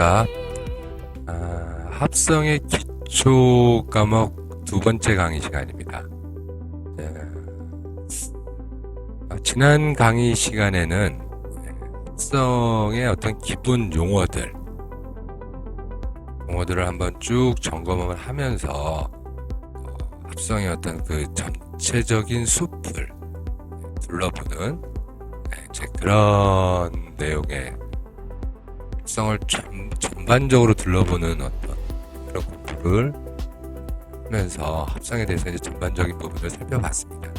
안녕하십니까. 합성의 기초 과목 두 번째 강의 시간입니다. 지난 강의 시간에는 합성의 어떤 기본 용어들을 한번 쭉 점검을 하면서 합성의 어떤 그 전체적인 숲을 둘러보는 그런 내용의 합성을 전반적으로 둘러보는 어떤 그런 공부를 하면서 합성에 대해서 이제 전반적인 부분을 살펴봤습니다.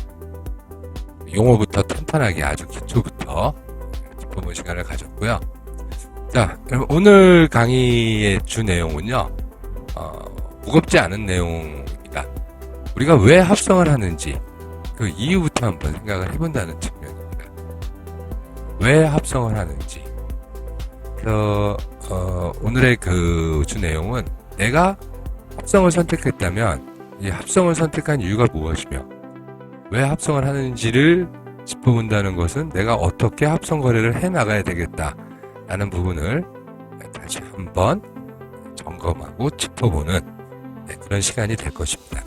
용어부터 탄탄하게 아주 기초부터 짚어본 시간을 가졌고요. 자, 그럼 오늘 강의의 주 내용은요, 무겁지 않은 내용입니다. 우리가 왜 합성을 하는지 그 이유부터 한번 생각을 해본다는 측면입니다. 왜 합성을 하는지. 그래서 오늘의 그 주 내용은 내가 합성을 선택했다면 이 합성을 선택한 이유가 무엇이며 왜 합성을 하는지를 짚어본다는 것은 내가 어떻게 합성 거래를 해나가야 되겠다라는 부분을 다시 한번 점검하고 짚어보는 그런 시간이 될 것입니다.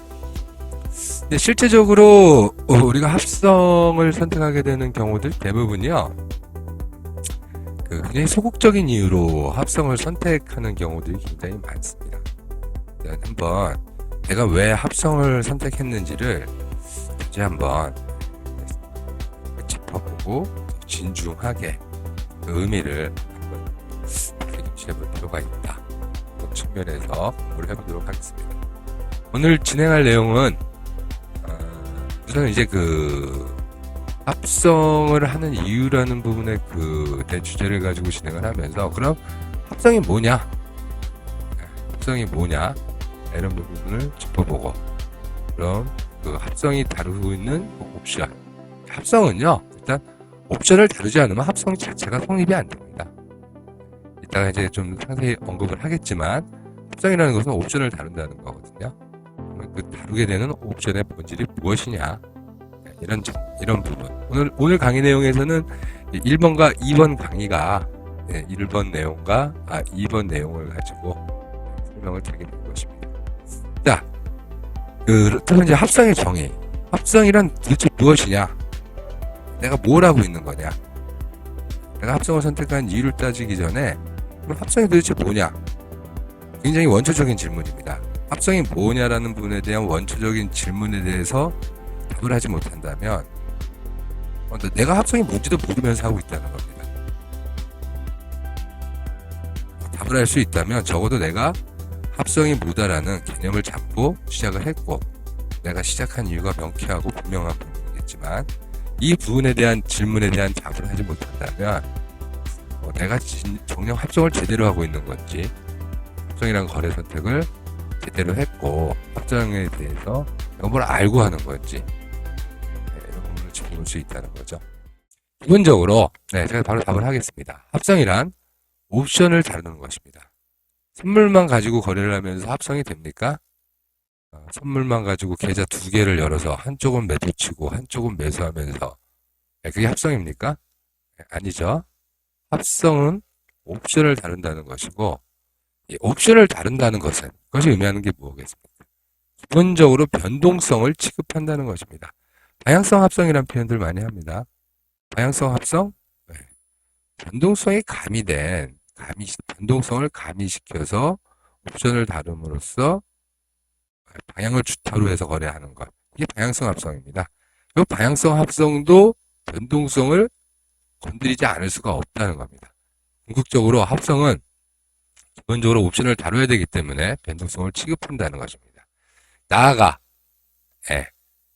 근데 실제적으로 우리가 합성을 선택하게 되는 경우들 대부분이요, 굉장히 소극적인 이유로 합성을 선택하는 경우들이 굉장히 많습니다. 한번 내가 왜 합성을 선택했는지를 다시 한번 짚어보고 진중하게 그 의미를 한번 되짚어볼 필요가 있다. 그 측면에서 공부를 해보도록 하겠습니다. 오늘 진행할 내용은 우선 이제 그 합성을 하는 이유라는 부분의 그 대주제를 가지고 진행을 하면서 그럼 합성이 뭐냐? 합성이 뭐냐? 이런 부분을 짚어보고 그럼 그 합성이 다루고 있는 옵션. 합성은요, 일단 옵션을 다루지 않으면 합성 자체가 성립이 안 됩니다. 이따가 이제 좀 상세히 언급을 하겠지만 합성이라는 것은 옵션을 다룬다는 거거든요. 그 다루게 되는 옵션의 본질이 무엇이냐? 이런 부분. 오늘 강의 내용에서는 1번과 2번 강의가 1번 내용과 2번 내용을 가지고 설명을 드리게 될 것입니다. 자, 첫 번째 합성의 정의. 합성이란 도대체 무엇이냐? 내가 뭘 하고 있는 거냐? 내가 합성을 선택한 이유를 따지기 전에 그럼 합성이 도대체 뭐냐? 굉장히 원초적인 질문입니다. 합성이 뭐냐라는 부분에 대한 원초적인 질문에 대해서 답을 하지 못한다면 내가 합성이 뭔지도 모르면서 하고 있다는 겁니다. 답을 할 수 있다면 적어도 내가 합성이 뭐다라는 개념을 잡고 시작을 했고 내가 시작한 이유가 명쾌하고 분명한 부분이겠지만 이 부분에 대한 질문에 대한 답을 하지 못한다면 내가 정녕 합성을 제대로 하고 있는 건지 합성이란 거래 선택을 제대로 했고 합성에 대해서 뭘 알고 하는 건지 이런 부분을 짚어볼 수 있다는 거죠. 기본적으로 제가 바로 답을 하겠습니다. 합성이란 옵션을 다루는 것입니다. 선물만 가지고 거래를 하면서 합성이 됩니까? 선물만 가지고 계좌 두 개를 열어서 한쪽은 매도치고 한쪽은 매수하면서 그게 합성입니까? 아니죠. 합성은 옵션을 다룬다는 것이고 이 옵션을 다룬다는 것은 그것이 의미하는 게 뭐겠습니까? 기본적으로 변동성을 취급한다는 것입니다. 방향성 합성이라는 표현들 많이 합니다. 방향성 합성? 변동성이 변동성을 가미시켜서 옵션을 다룸으로써 방향을 주타로 해서 거래하는 것. 이게 방향성 합성입니다. 이 방향성 합성도 변동성을 건드리지 않을 수가 없다는 겁니다. 궁극적으로 합성은 기본적으로 옵션을 다뤄야 되기 때문에 변동성을 취급한다는 것입니다. 나아가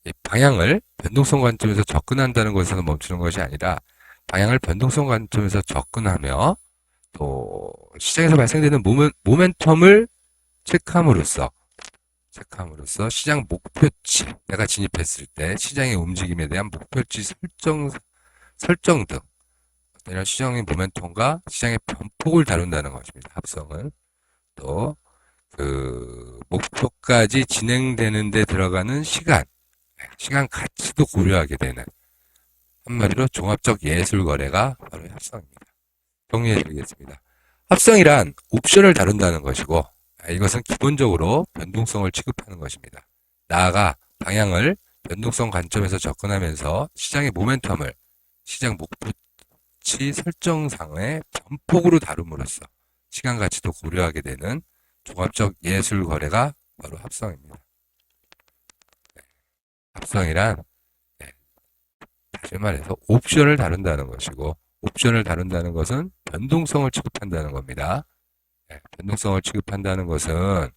이 방향을 변동성 관점에서 접근한다는 것에서 멈추는 것이 아니라 방향을 변동성 관점에서 접근하며 또 시장에서 발생되는 모멘텀을 체크함으로써 시장 목표치, 내가 진입했을 때 시장의 움직임에 대한 목표치 설정 등 이런 시장의 모멘텀과 시장의 변폭을 다룬다는 것입니다. 합성은 또 그 목표까지 진행되는 데 들어가는 시간 가치도 고려하게 되는 한마디로 종합적 예술 거래가 바로 합성입니다. 정리해 드리겠습니다. 합성이란 옵션을 다룬다는 것이고, 이것은 기본적으로 변동성을 취급하는 것입니다. 나아가 방향을 변동성 관점에서 접근하면서 시장의 모멘텀을 시장 목표치 설정상의 변폭으로 다룸으로써 시간 가치도 고려하게 되는 종합적 예술 거래가 바로 합성입니다. 합성이란 다시 말해서 옵션을 다룬다는 것이고, 옵션을 다룬다는 것은 변동성을 취급한다는 겁니다. 변동성을 취급한다는 것은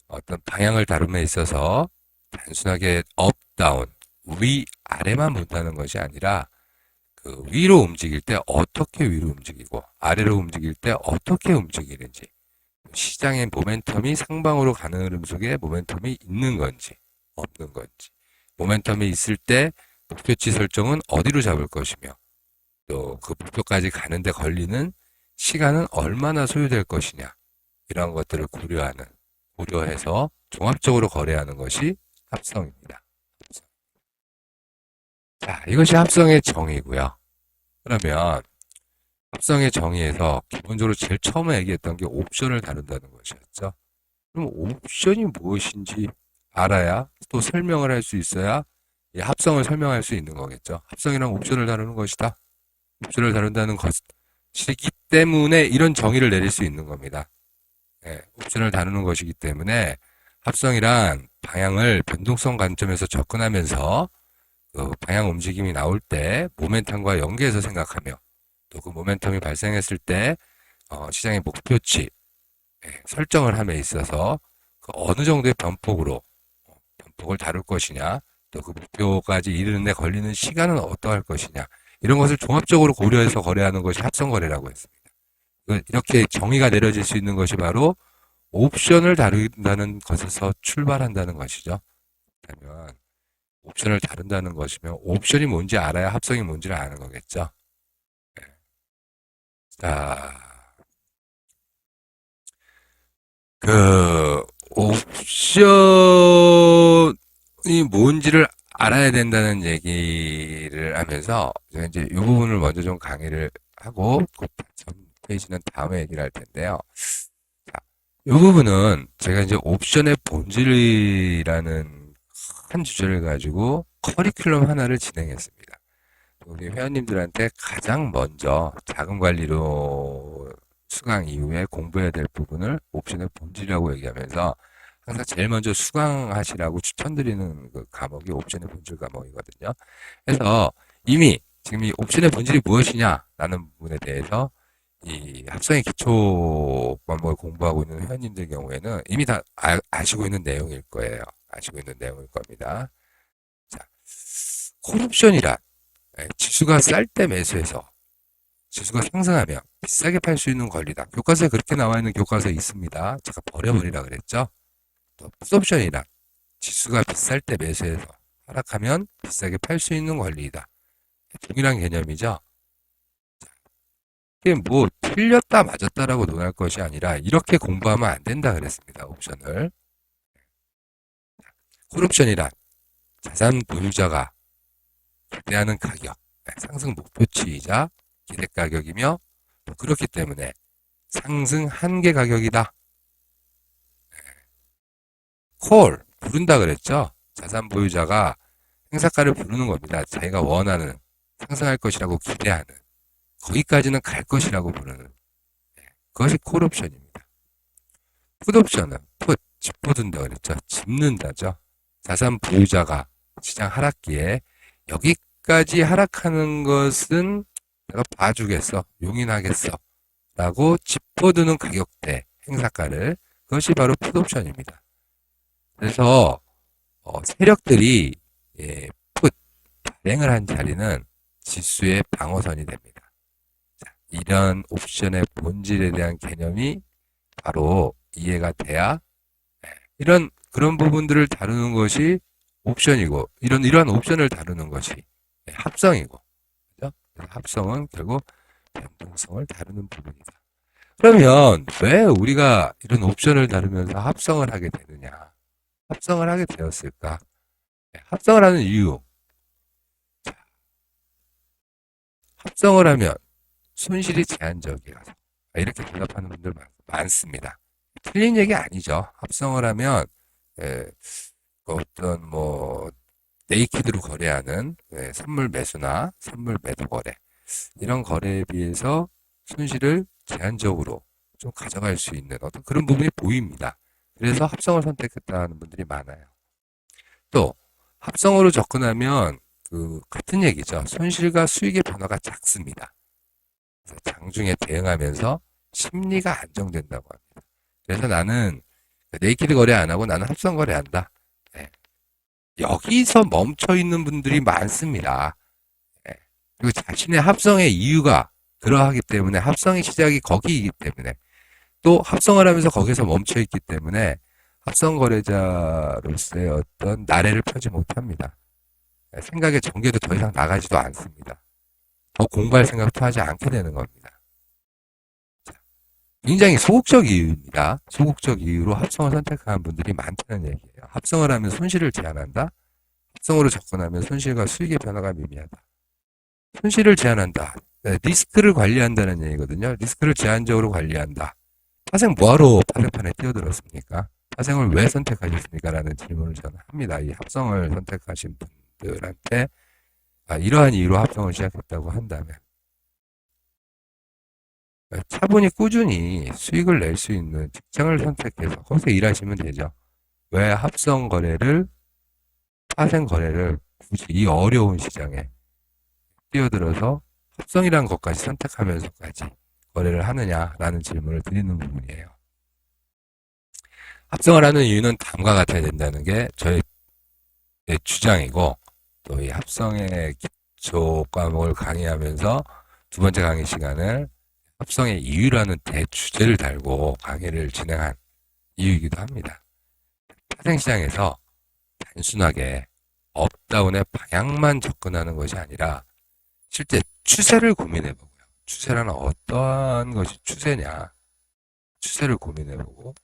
어떤 방향을 다룸에 있어서 단순하게 업, 다운, 위, 아래만 본다는 것이 아니라 그 위로 움직일 때 어떻게 위로 움직이고 아래로 움직일 때 어떻게 움직이는지, 시장의 모멘텀이 상방으로 가는 흐름 속에 모멘텀이 있는 건지 없는 건지, 모멘텀이 있을 때 목표치 설정은 어디로 잡을 것이며 또 그 목표까지 가는데 걸리는 시간은 얼마나 소요될 것이냐, 이런 것들을 고려해서 종합적으로 거래하는 것이 합성입니다. 자, 이것이 합성의 정의고요. 그러면 합성의 정의에서 기본적으로 제일 처음에 얘기했던 게 옵션을 다룬다는 것이었죠. 그럼 옵션이 무엇인지 알아야 또 설명을 할 수 있어야 이 합성을 설명할 수 있는 거겠죠. 합성이란 옵션을 다루는 것이다. 옵션을 다룬다는 것이기 때문에 이런 정의를 내릴 수 있는 겁니다. 옵션을 다루는 것이기 때문에 합성이란 방향을 변동성 관점에서 접근하면서 그 방향 움직임이 나올 때 모멘텀과 연계해서 생각하며 또 그 모멘텀이 발생했을 때 시장의 목표치 설정을 함에 있어서 그 어느 정도의 변폭을 다룰 것이냐, 또 그 목표까지 이르는 데 걸리는 시간은 어떠할 것이냐, 이런 것을 종합적으로 고려해서 거래하는 것이 합성거래라고 했습니다. 이렇게 정의가 내려질 수 있는 것이 바로 옵션을 다룬다는 것에서 출발한다는 것이죠. 그러면 옵션을 다룬다는 것이면 옵션이 뭔지 알아야 합성이 뭔지를 아는 거겠죠. 자, 그 옵션이 뭔지를 알아야 된다는 얘기를 하면서 제가 이제 이 부분을 먼저 좀 강의를 하고 전 페이지는 다음에 얘기를 할 텐데요. 자, 이 부분은 제가 이제 옵션의 본질이라는 한 주제를 가지고 커리큘럼 하나를 진행했습니다. 우리 회원님들한테 가장 먼저 자금 관리로 수강 이후에 공부해야 될 부분을 옵션의 본질이라고 얘기하면서 항상 제일 먼저 수강하시라고 추천드리는 그 과목이 옵션의 본질 과목이거든요. 그래서 이미 지금 이 옵션의 본질이 무엇이냐라는 부분에 대해서 이 합성의 기초 과목을 공부하고 있는 회원님들 경우에는 이미 다 아시고 있는 내용일 거예요. 아시고 있는 내용일 겁니다. 자, 콜옵션이란 지수가 쌀 때 매수해서 지수가 상승하면 비싸게 팔 수 있는 권리다. 교과서에 그렇게 나와 있는 교과서에 있습니다. 제가 버려버리라 그랬죠. 또 풋옵션이란 지수가 비쌀 때 매수해서 하락하면 비싸게 팔 수 있는 권리이다. 동일한 개념이죠. 이게 뭐 틀렸다 맞았다라고 논할 것이 아니라 이렇게 공부하면 안 된다 그랬습니다. 옵션을. 콜옵션이란 자산 보유자가 기대하는 가격, 상승 목표치이자 기대 가격이며 또 그렇기 때문에 상승 한계 가격이다. 콜, 부른다 그랬죠? 자산 보유자가 행사가를 부르는 겁니다. 자기가 원하는, 상승할 것이라고 기대하는, 거기까지는 갈 것이라고 부르는, 그것이 콜옵션입니다. 풋옵션은 짚어둔다 그랬죠? 짚는다죠. 자산 보유자가 시장 하락기에 여기까지 하락하는 것은 내가 봐주겠어, 용인하겠어 라고 짚어두는 가격대, 행사가를, 그것이 바로 풋옵션입니다. 그래서 세력들이 풋, 발행을 한 자리는 지수의 방어선이 됩니다. 자, 이런 옵션의 본질에 대한 개념이 바로 이해가 돼야 그런 부분들을 다루는 것이 옵션이고 이러한 옵션을 다루는 것이 합성이고, 그렇죠? 합성은 결국 변동성을 다루는 부분이다. 그러면 왜 우리가 이런 옵션을 다루면서 합성을 하게 되느냐? 합성을 하게 되었을까? 합성을 하는 이유. 합성을 하면 손실이 제한적이라서. 이렇게 대답하는 분들 많습니다. 틀린 얘기 아니죠. 합성을 하면 어떤 네이키드로 거래하는 선물 매수나 선물 매도 거래 이런 거래에 비해서 손실을 제한적으로 좀 가져갈 수 있는 어떤 그런 부분이 보입니다. 그래서 합성을 선택했다는 분들이 많아요. 또 합성으로 접근하면 같은 얘기죠. 손실과 수익의 변화가 작습니다. 장중에 대응하면서 심리가 안정된다고 합니다. 그래서 나는 네이키드 거래 안 하고 나는 합성 거래한다. 여기서 멈춰 있는 분들이 많습니다. 그리고 자신의 합성의 이유가 그러하기 때문에 합성의 시작이 거기이기 때문에 또 합성을 하면서 거기서 멈춰 있기 때문에 합성 거래자로서의 어떤 나래를 펴지 못합니다. 생각의 전개도 더 이상 나가지도 않습니다. 더 공부할 생각도 하지 않게 되는 겁니다. 굉장히 소극적 이유입니다. 소극적 이유로 합성을 선택하는 분들이 많다는 얘기예요. 합성을 하면 손실을 제한한다. 합성으로 접근하면 손실과 수익의 변화가 미미하다. 손실을 제한한다. 리스크를 관리한다는 얘기거든요. 리스크를 제한적으로 관리한다. 파생 뭐하러 파생판에 뛰어들었습니까? 파생을 왜 선택하셨습니까? 라는 질문을 저는 합니다. 이 합성을 선택하신 분들한테 이러한 이유로 합성을 시작했다고 한다면 차분히 꾸준히 수익을 낼 수 있는 직장을 선택해서 거기서 일하시면 되죠. 왜 합성 거래를 파생 거래를 굳이 이 어려운 시장에 뛰어들어서 합성이란 것까지 선택하면서까지 거래를 하느냐라는 질문을 드리는 부분이에요. 합성을 하는 이유는 다음과 같아야 된다는 게 저의 주장이고 또 이 합성의 기초 과목을 강의하면서 두 번째 강의 시간을 합성의 이유라는 대주제를 달고 강의를 진행한 이유이기도 합니다. 파생시장에서 단순하게 업다운의 방향만 접근하는 것이 아니라 실제 추세를 고민해보고요. 추세라는 어떠한 것이 추세냐. 추세를 고민해보고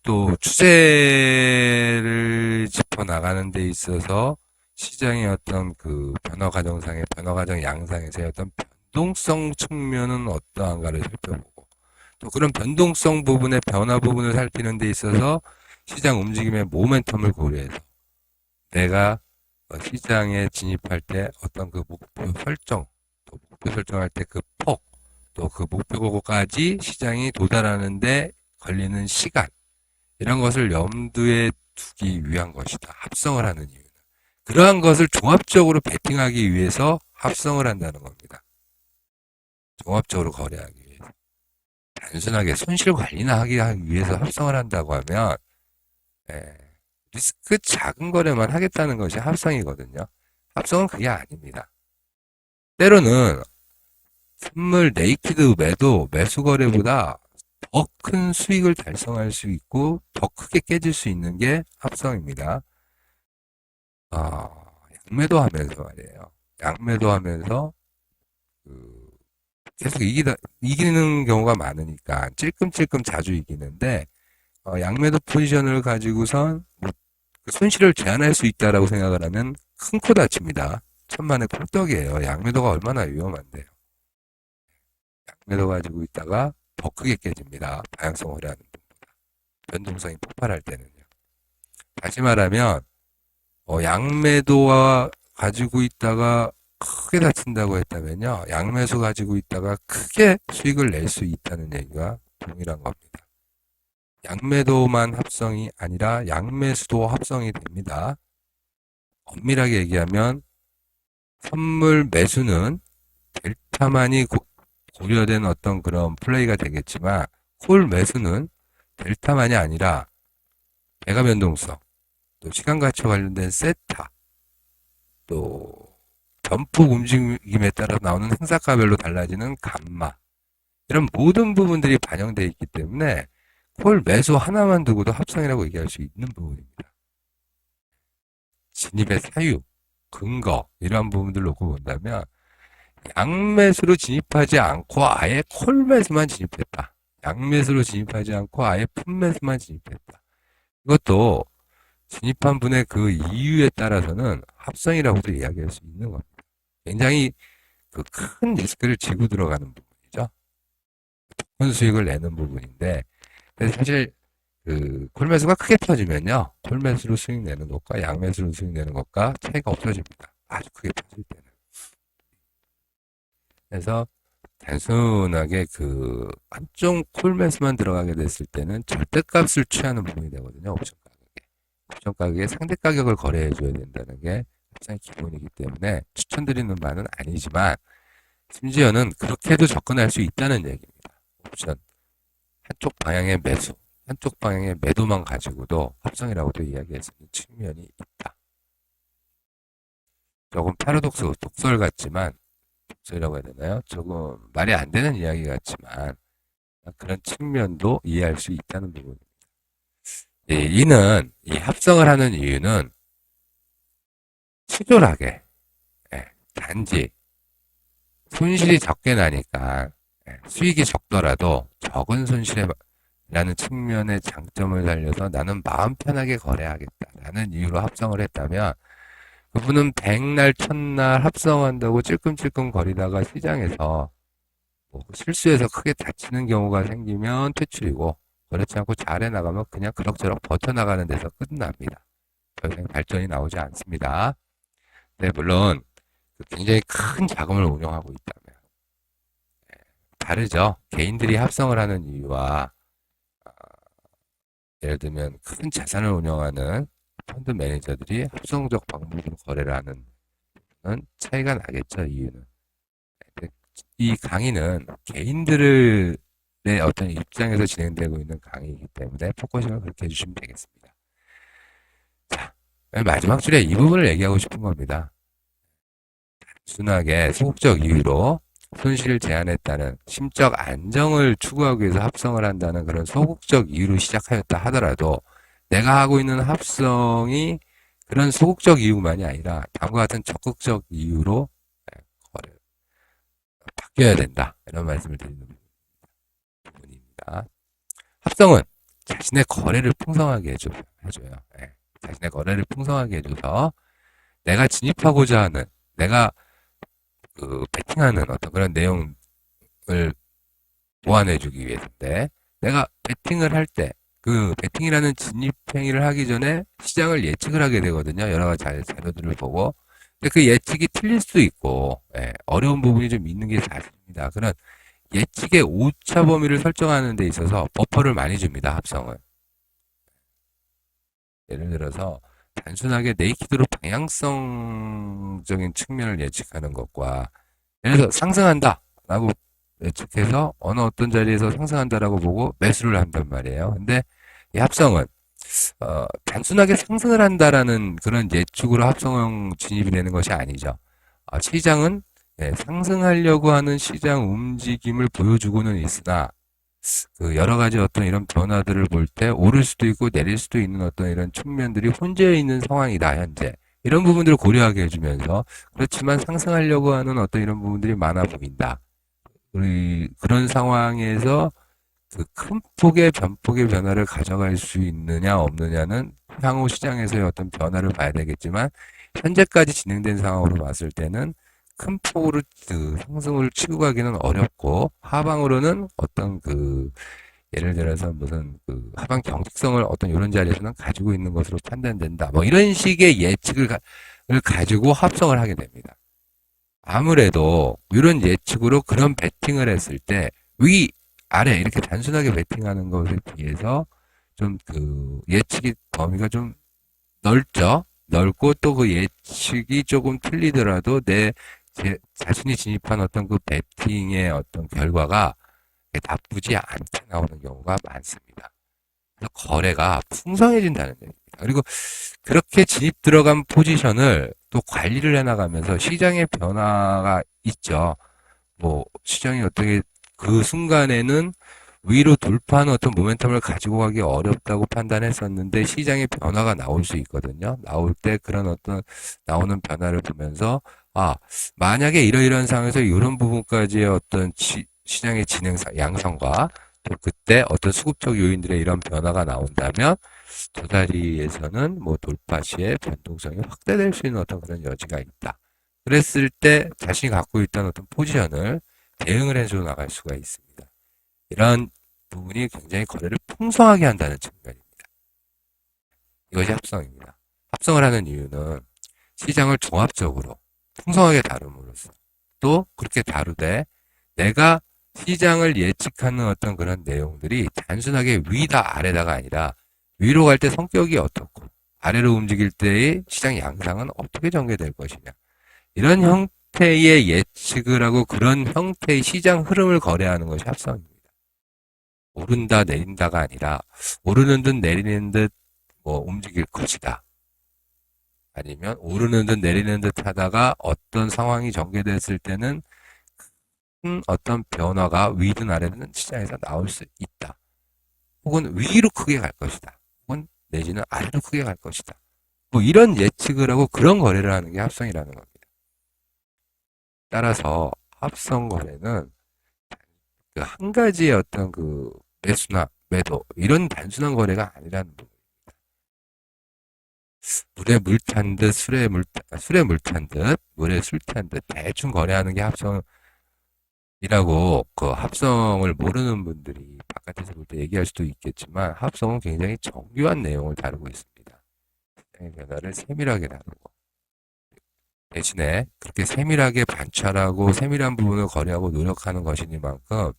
또 추세를 짚어나가는 데 있어서 시장의 어떤 변화 과정상의 변화 과정 양상에서의 어떤 변동성 측면은 어떠한가를 살펴보고 또 그런 변동성 부분의 변화 부분을 살피는 데 있어서 시장 움직임의 모멘텀을 고려해서 내가 시장에 진입할 때 어떤 목표 설정, 또 목표 설정할 때 폭, 또 목표까지 시장이 도달하는데 걸리는 시간, 이런 것을 염두에 두기 위한 것이다. 합성을 하는 이유는. 그러한 것을 종합적으로 베팅하기 위해서 합성을 한다는 겁니다. 종합적으로 거래하기 위해서. 단순하게 손실 관리나 하기 위해서 합성을 한다고 하면, 리스크 작은 거래만 하겠다는 것이 합성이거든요. 합성은 그게 아닙니다. 때로는 선물 네이키드 매수 거래보다 더 큰 수익을 달성할 수 있고 더 크게 깨질 수 있는 게 합성입니다. 양매도 하면서 말이에요. 양매도 하면서 계속 이기는 경우가 많으니까 찔끔찔끔 자주 이기는데 양매도 포지션을 가지고선 손실을 제한할 수 있다라고 생각을 하면 큰 코 다칩니다. 천만의 꿀떡이에요. 양매도가 얼마나 위험한데요. 양매도 가지고 있다가 더 크게 깨집니다. 방향성을 하는 분보다. 변동성이 폭발할 때는요. 다시 말하면 양매도와 가지고 있다가 크게 다친다고 했다면요. 양매수 가지고 있다가 크게 수익을 낼 수 있다는 얘기가 동일한 겁니다. 양매도만 합성이 아니라 양매수도 합성이 됩니다. 엄밀하게 얘기하면 선물 매수는 델타만이 고려된 어떤 그런 플레이가 되겠지만 콜 매수는 델타만이 아니라 배가 변동성, 또 시간 가치와 관련된 세타, 또 전폭 움직임에 따라 나오는 행사가별로 달라지는 감마, 이런 모든 부분들이 반영되어 있기 때문에 콜 매수 하나만 두고도 합성이라고 얘기할 수 있는 부분입니다. 진입의 사유, 근거 이러한 부분들 놓고 본다면 양매수로 진입하지 않고 아예 콜 매수만 진입했다. 양매수로 진입하지 않고 아예 풋매수만 진입했다. 이것도 진입한 분의 그 이유에 따라서는 합성이라고도 이야기할 수 있는 겁니다. 굉장히 큰 리스크를 지고 들어가는 부분이죠. 좋은 수익을 내는 부분인데, 근데 사실 콜매수가 크게 터지면요, 콜매수로 수익 내는 것과 양매수로 수익 내는 것과 차이가 없어집니다. 아주 크게 터질 때는. 그래서 단순하게 한쪽 콜매수만 들어가게 됐을 때는 절대값을 취하는 부분이 되거든요. 옵션 가격에. 옵션 가격에 상대 가격을 거래해줘야 된다는 게 합성의 기본이기 때문에 추천드리는 바는 아니지만, 심지어는 그렇게도 접근할 수 있다는 얘기입니다. 옵션. 한쪽 방향의 매수, 한쪽 방향의 매도만 가지고도 합성이라고도 이야기할 수 있는 측면이 있다. 조금 파라독스, 독설 같지만, 독설이라고 해야 되나요? 조금 말이 안 되는 이야기 같지만, 그런 측면도 이해할 수 있다는 부분입니다. 이 합성을 하는 이유는 치졸하게, 단지 손실이 적게 나니까 수익이 적더라도 적은 손실이라는 측면의 장점을 살려서 나는 마음 편하게 거래하겠다라는 이유로 합성을 했다면, 그분은 백날 첫날 합성한다고 찔끔찔끔 거리다가 시장에서 실수해서 크게 다치는 경우가 생기면 퇴출이고, 그렇지 않고 잘 해나가면 그냥 그럭저럭 버텨나가는 데서 끝납니다. 더 이상 발전이 나오지 않습니다. 네, 물론 굉장히 큰 자금을 운용하고 있다면 다르죠. 개인들이 합성을 하는 이유와 예를 들면 큰 자산을 운영하는 펀드 매니저들이 합성적 방법으로 거래를 하는 차이가 나겠죠. 이유는. 이 강의는 개인들의 어떤 입장에서 진행되고 있는 강의이기 때문에 포커싱을 그렇게 해주시면 되겠습니다. 자, 마지막 줄에 이 부분을 얘기하고 싶은 겁니다. 단순하게 소극적 이유로 손실을 제한했다는, 심적 안정을 추구하기 위해서 합성을 한다는 그런 소극적 이유로 시작하였다 하더라도, 내가 하고 있는 합성이 그런 소극적 이유만이 아니라 다음과 같은 적극적 이유로 바뀌어야 된다, 이런 말씀을 드리는 부분입니다. 합성은 자신의 거래를 풍성하게 해줘요. 자신의 거래를 풍성하게 해줘서 내가 진입하고자 하는, 내가 배팅하는 어떤 그런 내용을 보완해주기 위해서인데, 내가 배팅을 할 때 배팅이라는 진입행위를 하기 전에 시장을 예측을 하게 되거든요. 여러 가지 자료들을 보고. 근데 그 예측이 틀릴 수도 있고, 어려운 부분이 좀 있는 게 사실입니다. 그런 예측의 오차 범위를 설정하는 데 있어서 버퍼를 많이 줍니다. 합성은. 예를 들어서 단순하게 네이키드로 방향성적인 측면을 예측하는 것과, 예를 들어서 상승한다 라고 예측해서 어떤 자리에서 상승한다라고 보고 매수를 한단 말이에요. 근데 이 합성은 단순하게 상승을 한다라는 그런 예측으로 합성형 진입이 되는 것이 아니죠. 시장은 상승하려고 하는 시장 움직임을 보여주고는 있으나, 여러 가지 어떤 이런 변화들을 볼 때 오를 수도 있고 내릴 수도 있는 어떤 이런 측면들이 혼재해 있는 상황이다, 현재. 이런 부분들을 고려하게 해주면서, 그렇지만 상승하려고 하는 어떤 이런 부분들이 많아 보인다. 그런 상황에서 큰 폭의 변폭의 변화를 가져갈 수 있느냐 없느냐는 향후 시장에서의 어떤 변화를 봐야 되겠지만, 현재까지 진행된 상황으로 봤을 때는 큰 폭으로 상승을 치고 가기는 어렵고, 하방으로는 어떤 예를 들어서 무슨 하방 경직성을 어떤 이런 자리에서는 가지고 있는 것으로 판단된다, 이런 식의 예측을 가지고 합성을 하게 됩니다. 아무래도 이런 예측으로 그런 베팅을 했을 때 위, 아래 이렇게 단순하게 베팅하는 것에 비해서 좀 예측의 범위가 좀 넓죠. 넓고, 또 그 예측이 조금 틀리더라도 자신이 진입한 어떤 베팅의 어떤 결과가 나쁘지 않게 나오는 경우가 많습니다. 그래서 거래가 풍성해진다는 얘기입니다. 그리고 그렇게 진입 들어간 포지션을 또 관리를 해나가면서 시장의 변화가 있죠. 시장이 어떻게 그 순간에는 위로 돌파하는 어떤 모멘텀을 가지고 가기 어렵다고 판단했었는데, 시장의 변화가 나올 수 있거든요. 나올 때 그런 어떤 나오는 변화를 보면서, 만약에 이러이러한 상황에서 이런 부분까지의 어떤 시장의 양상과 또 그때 어떤 수급적 요인들의 이런 변화가 나온다면, 저 자리에서는 돌파 시에 변동성이 확대될 수 있는 어떤 그런 여지가 있다. 그랬을 때 자신이 갖고 있던 어떤 포지션을 대응을 해줘 나갈 수가 있습니다. 이런 부분이 굉장히 거래를 풍성하게 한다는 측면입니다. 이것이 합성입니다. 합성을 하는 이유는 시장을 종합적으로 풍성하게 다룸으로써 또 그렇게 다루되 내가 시장을 예측하는 어떤 그런 내용들이 단순하게 위다 아래다가 아니라 위로 갈 때 성격이 어떻고 아래로 움직일 때의 시장 양상은 어떻게 전개될 것이냐 이런 형태의 예측을 하고 그런 형태의 시장 흐름을 거래하는 것이 합성입니다. 오른다 내린다가 아니라 오르는 듯 내리는 듯 움직일 것이다. 아니면 오르는 듯 내리는 듯 하다가 어떤 상황이 전개됐을 때는 큰 어떤 변화가 위든 아래든 시장에서 나올 수 있다. 혹은 위로 크게 갈 것이다. 혹은 내지는 아래로 크게 갈 것이다. 이런 예측을 하고 그런 거래를 하는 게 합성이라는 겁니다. 따라서 합성 거래는 한 가지의 어떤 매수나 매도 이런 단순한 거래가 아니라는 부분. 물에 물 탄 듯 술에 물 탄 듯 물에 술 탄 듯 대충 거래하는 게 합성이라고 합성을 모르는 분들이 바깥에서 볼 때 얘기할 수도 있겠지만 합성은 굉장히 정교한 내용을 다루고 있습니다. 시장의 변화를 세밀하게 다루고 대신에 그렇게 세밀하게 관찰하고 세밀한 부분을 거래하고 노력하는 것이니만큼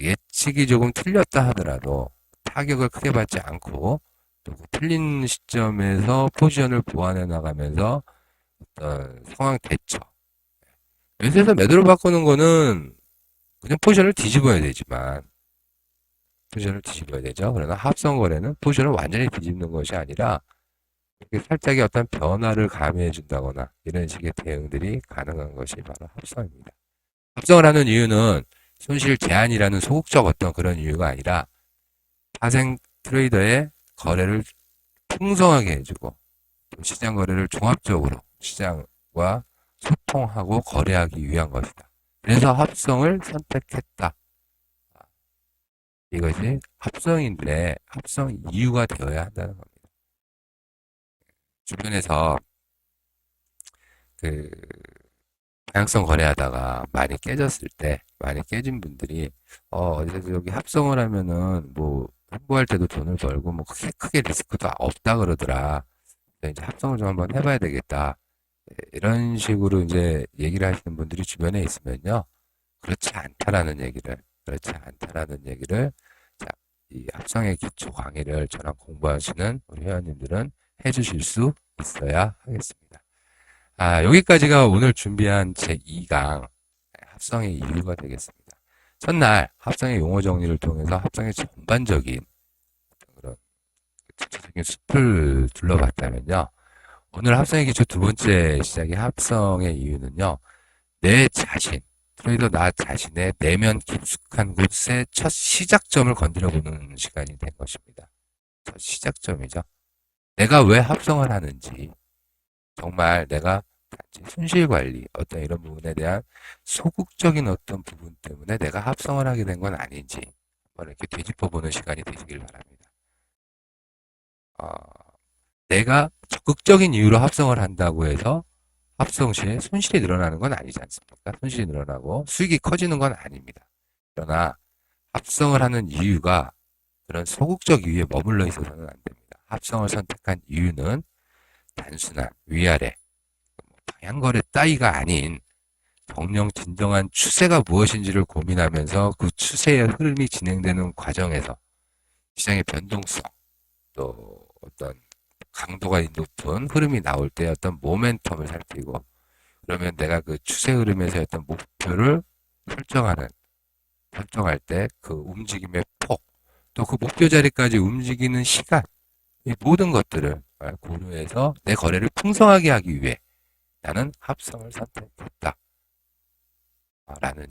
예측이 조금 틀렸다 하더라도 타격을 크게 받지 않고 또 틀린 시점에서 포지션을 보완해 나가면서 어떤 상황 대처. 매수에서 매도를 바꾸는 거는 그냥 포지션을 뒤집어야 되지만, 포지션을 뒤집어야 되죠. 그러나 합성 거래는 포지션을 완전히 뒤집는 것이 아니라 살짝의 어떤 변화를 가미해 준다거나 이런 식의 대응들이 가능한 것이 바로 합성입니다. 합성을 하는 이유는 손실 제한이라는 소극적 어떤 그런 이유가 아니라 파생 트레이더의 거래를 풍성하게 해주고 시장 거래를 종합적으로 시장과 소통하고 거래하기 위한 것이다. 그래서 합성을 선택했다. 이것이 합성인데 합성 이유가 되어야 한다는 겁니다. 주변에서 방향성 거래하다가 많이 깨졌을 때 많이 깨진 분들이 어디서 여기 합성을 하면은 홍보할 때도 돈을 벌고 크게 리스크도 없다 그러더라. 이제 합성을 좀 한번 해봐야 되겠다. 이런 식으로 이제 얘기를 하시는 분들이 주변에 있으면요. 그렇지 않다라는 얘기를 자, 이 합성의 기초 강의를 저랑 공부하시는 우리 회원님들은 해주실 수 있어야 하겠습니다. 여기까지가 오늘 준비한 제 2강 합성의 이유가 되겠습니다. 첫날 합성의 용어 정리를 통해서 합성의 전반적인 그런 전체적인 숲을 둘러봤다면요. 오늘 합성의 기초 두 번째 시작의 합성의 이유는요. 내 자신, 트레이더 나 자신의 내면 깊숙한 곳의 첫 시작점을 건드려보는 시간이 된 것입니다. 첫 시작점이죠. 내가 왜 합성을 하는지, 정말 내가 손실 관리, 어떤 이런 부분에 대한 소극적인 어떤 부분 때문에 내가 합성을 하게 된 건 아닌지 한번 이렇게 되짚어보는 시간이 되시길 바랍니다. 내가 적극적인 이유로 합성을 한다고 해서 합성 시에 손실이 늘어나는 건 아니지 않습니까? 손실이 늘어나고 수익이 커지는 건 아닙니다. 그러나 합성을 하는 이유가 그런 소극적 이유에 머물러 있어서는 안 됩니다. 합성을 선택한 이유는 단순한 위아래 방향거래 따위가 아닌 정령 진정한 추세가 무엇인지를 고민하면서 그 추세의 흐름이 진행되는 과정에서 시장의 변동성 또 어떤 강도가 높은 흐름이 나올 때 어떤 모멘텀을 살피고 그러면 내가 그 추세 흐름에서 어떤 목표를 설정할 때 그 움직임의 폭 또 그 목표 자리까지 움직이는 시간 이 모든 것들을 고려해서 내 거래를 풍성하게 하기 위해 나는 합성을 선택했다. 라는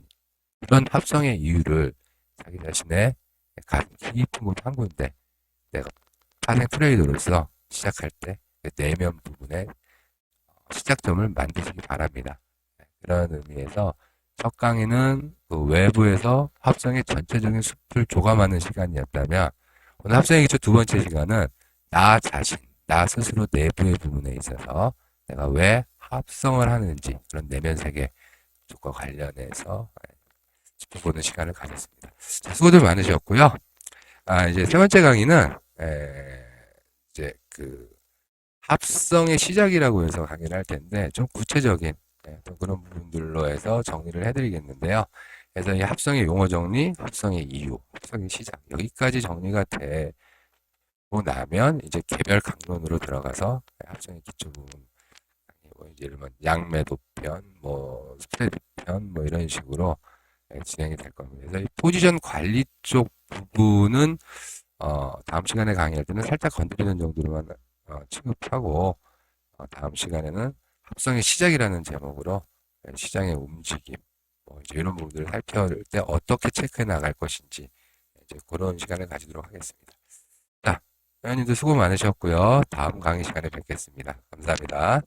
이런 합성의 이유를 자기 자신의 가슴 깊은 곳 한 군데 내가 파생 트레이더로서 시작할 때 내면 부분에 시작점을 만드시기 바랍니다. 그런 의미에서 첫 강의는 그 외부에서 합성의 전체적인 숲을 조감하는 시간이었다면 오늘 합성의 기초 두 번째 시간은 나 자신, 나 스스로 내부의 부분에 있어서 내가 왜 합성을 하는지 그런 내면 세계 쪽과 관련해서 짚어보는 시간을 가졌습니다. 자, 수고들 많으셨고요. 이제 세 번째 강의는 이제 그 합성의 시작이라고 해서 강의를 할 텐데 좀 구체적인 또 그런 부분들로 해서 정리를 해드리겠는데요. 그래서 이 합성의 용어 정리, 합성의 이유, 합성의 시작 여기까지 정리가 되고 나면 이제 개별 강론으로 들어가서 합성의 기초 부분, 뭐 이제 예를 들면 양매도편, 뭐 스프레드 편, 뭐 이런 식으로 진행이 될 겁니다. 그래서 이 포지션 관리 쪽 부분은 다음 시간에 강의할 때는 살짝 건드리는 정도로만 취급하고 다음 시간에는 합성의 시작이라는 제목으로 시장의 움직임, 뭐 이제 이런 부분들을 살펴볼 때 어떻게 체크해 나갈 것인지 이제 그런 시간을 가지도록 하겠습니다. 자, 회원님들 수고 많으셨고요. 다음 강의 시간에 뵙겠습니다. 감사합니다.